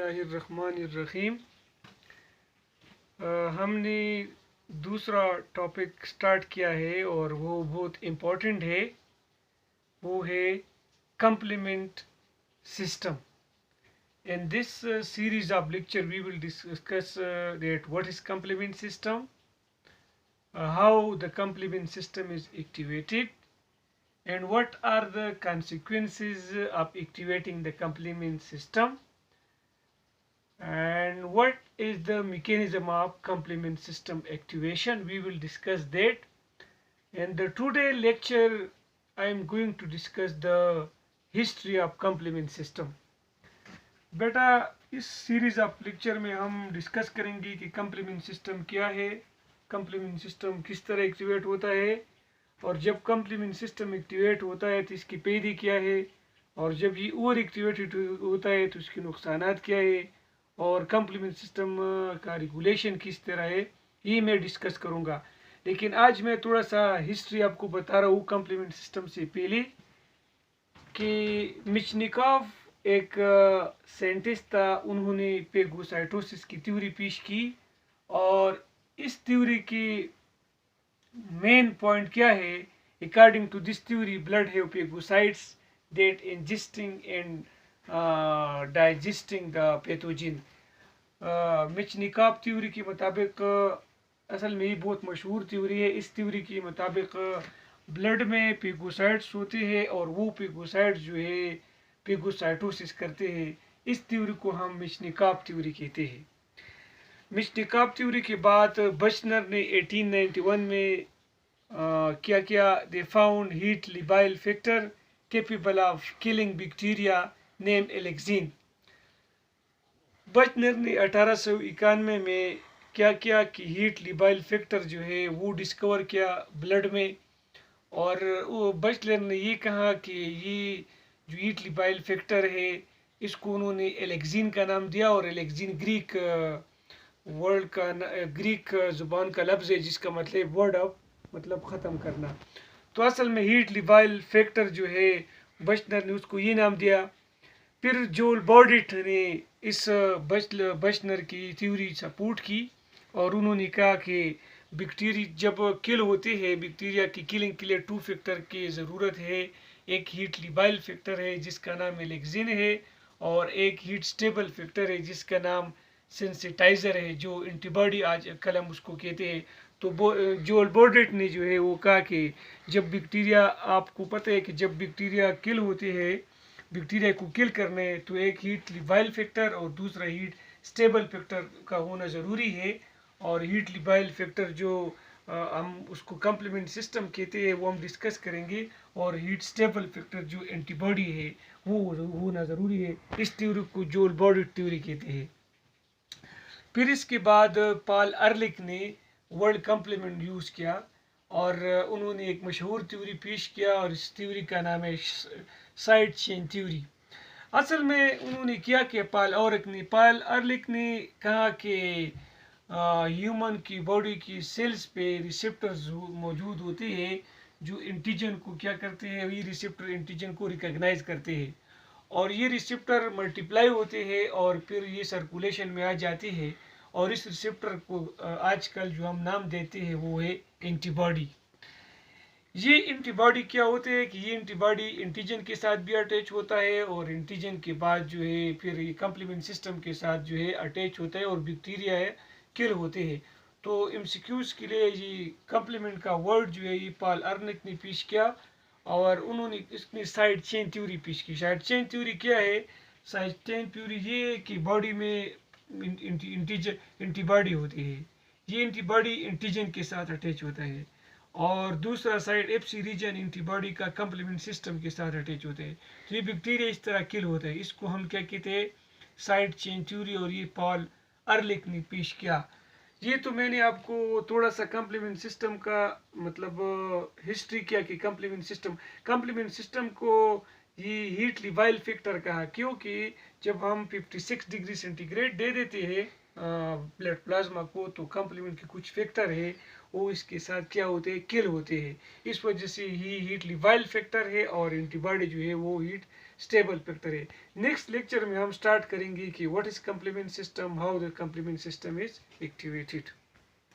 बिस्मिल्लाहिर्रहमानिर्रहीम। हमने दूसरा टॉपिक स्टार्ट किया है और वो बहुत इम्पोर्टेंट है। वो है complement system. In this series of lecture we will discuss that what is complement system, how the complement system is activated, and what are the consequences of activating the complement system, and what is the mechanism of complement system activation. We will discuss that. And the today lecture I am going to discuss the history of complement system. बेटा, इस series of lecture में हम discuss करेंगे कि complement system क्या है, complement system किस तरह एक्टिवेट होता है, और जब complement सिस्टम एक्टिवेट होता है तो इसकी पैदी क्या है, और जब ये ओवर एक्टिवेटेड होता है तो इसके नुकसानात क्या है, और complement सिस्टम का रेगुलेशन किस तरह है, ये मैं डिस्कस करूँगा। लेकिन आज मैं थोड़ा सा हिस्ट्री आपको बता रहा हूँ complement सिस्टम से पहले कि मिचनिकॉव एक साइंटिस्ट था। उन्होंने पेगोसाइटोसिस की थ्योरी पेश की, और इस थ्योरी की मेन पॉइंट क्या है, according to this theory blood have phagocytes that ingesting and digesting the pathogen. Metchnikoff theory के मुताबिक, असल में ये बहुत मशहूर थ्योरी है, इस थ्योरी के मुताबिक ब्लड में पेगोसाइट्स होते हैं और वो पेगोसाइट्स जो है पेगोसाइटोसिस करते हैं। इस थ्योरी को हम मिचनिकॉव थ्योरी कहते हैं। मिचनिकॉव थ्योरी के बाद बचनर ने 1891 में क्या किया, they found heat labile factor capable of killing bacteria name alexin. Buchner ने 1891 में क्या किया कि हीट लिबाइल फैक्टर जो है वो डिस्कवर किया ब्लड में, और वो बचलर ने ये कहा कि ये जो हीट लिबाइल फैक्टर है इसको उन्होंने एलेक्सिन का नाम दिया, और एलेक्सिन ग्रीक वर्ड का ग्रीक ज़ुबान का लफ्ज़ है जिसका मतलब वर्ड ऑफ मतलब ख़त्म करना। तो असल में हीट लिबाइल फैक्टर जो है बचनर ने उसको ये नाम दिया। फिर जोल बॉर्डिट ने इस बचनर की थ्योरी सपोर्ट की, और उन्होंने कहा कि बैक्टीरिया जब किल होते हैं, बैक्टीरिया की किलिंग के लिए 2 फैक्टर की ज़रूरत है। एक हीट लिबाइल फैक्टर है जिसका नाम एलेक्सिन है, और एक हीट स्टेबल फैक्टर है जिसका नाम सेंसिटाइज़र है, जो एंटीबॉडी आज कल हम उसको कहते हैं। तो जोल बॉर्डेट ने जो है वो कहा कि जब बैक्टीरिया, आपको पता है कि जब बैक्टीरिया किल होते हैं, बैक्टीरिया को किल करने तो एक हीट लिबाइल फैक्टर और दूसरा हीट स्टेबल फैक्टर का होना ज़रूरी है। और हीट लिबाइल फैक्टर जो हम उसको कंप्लीमेंट सिस्टम कहते हैं वो हम डिस्कस करेंगे, और हीट स्टेबल फैक्टर जो एंटीबॉडी है वो होना ज़रूरी है। इस थ्योरी को जोल बॉर्डेट थ्योरी कहते हैं। फिर इसके बाद पॉल अर्लिक ने वर्ल्ड कंप्लीमेंट यूज़ किया, और उन्होंने एक मशहूर थ्योरी पेश किया, और इस थ्योरी का नाम है साइड चेन थ्योरी। असल में उन्होंने क्या किया, पॉल अर्लिक ने कहा कि ह्यूमन की बॉडी की सेल्स पे रिसेप्टर्स मौजूद होते हैं जो एंटीजन को क्या करते हैं, ये रिसेप्टर एंटीजन को रिकॉग्नाइज करते हैं, और ये रिसेप्टर मल्टीप्लाई होते हैं और फिर ये सर्कुलेशन में आ जाते हैं, और इस रिसेप्टर को आजकल जो हम नाम देते हैं वो है एंटीबॉडी। ये एंटीबॉडी क्या होते हैं कि ये एंटीबॉडी एंटीजन के साथ भी अटैच होता है, और एंटीजन के बाद जो है फिर ये कंप्लीमेंट सिस्टम के साथ जो है अटैच होता है, और बैक्टीरिया है किल होते हैं। तो एमसीक्यूज के लिए ये कंप्लीमेंट का वर्ड जो है ये पॉल अर्लिक ने पेश किया, और उन्होंने इसमें साइड चेन थ्योरी पेश की। साइड चेन थ्योरी क्या है, साइड चेन थ्योरी ये है कि बॉडी में एंटीबॉडी होती है, ये एंटीबॉडी एंटीजन के साथ अटैच होता है, और दूसरा साइड एफसी रीजन एंटीबॉडी का कंप्लीमेंट सिस्टम के साथ अटैच होते हैं। तो ये बैक्टीरिया इस तरह किल होता है, इसको हम क्या कहते हैं, साइड चेन थ्योरी, और ये पॉल अर्लिक ने पेश किया। ये तो मैंने आपको थोड़ा सा कंप्लीमेंट सिस्टम का मतलब हिस्ट्री किया कि कंप्लीमेंट सिस्टम को ये हीट लिबाइल फैक्टर कहा, क्योंकि जब हम 56 डिग्री सेंटीग्रेड दे देते हैं ब्लड प्लाज्मा को, तो कंप्लीमेंट के कुछ फैक्टर है वो इसके साथ क्या होते हैं, किल होते हैं। इस वजह से ही हीट लिबाइल फैक्टर है, और एंटीबॉडी जो है वो हीट स्टेबल फैक्टर है। नेक्स्ट लेक्चर में हम स्टार्ट करेंगे कि what is complement system, how the complement system is activated.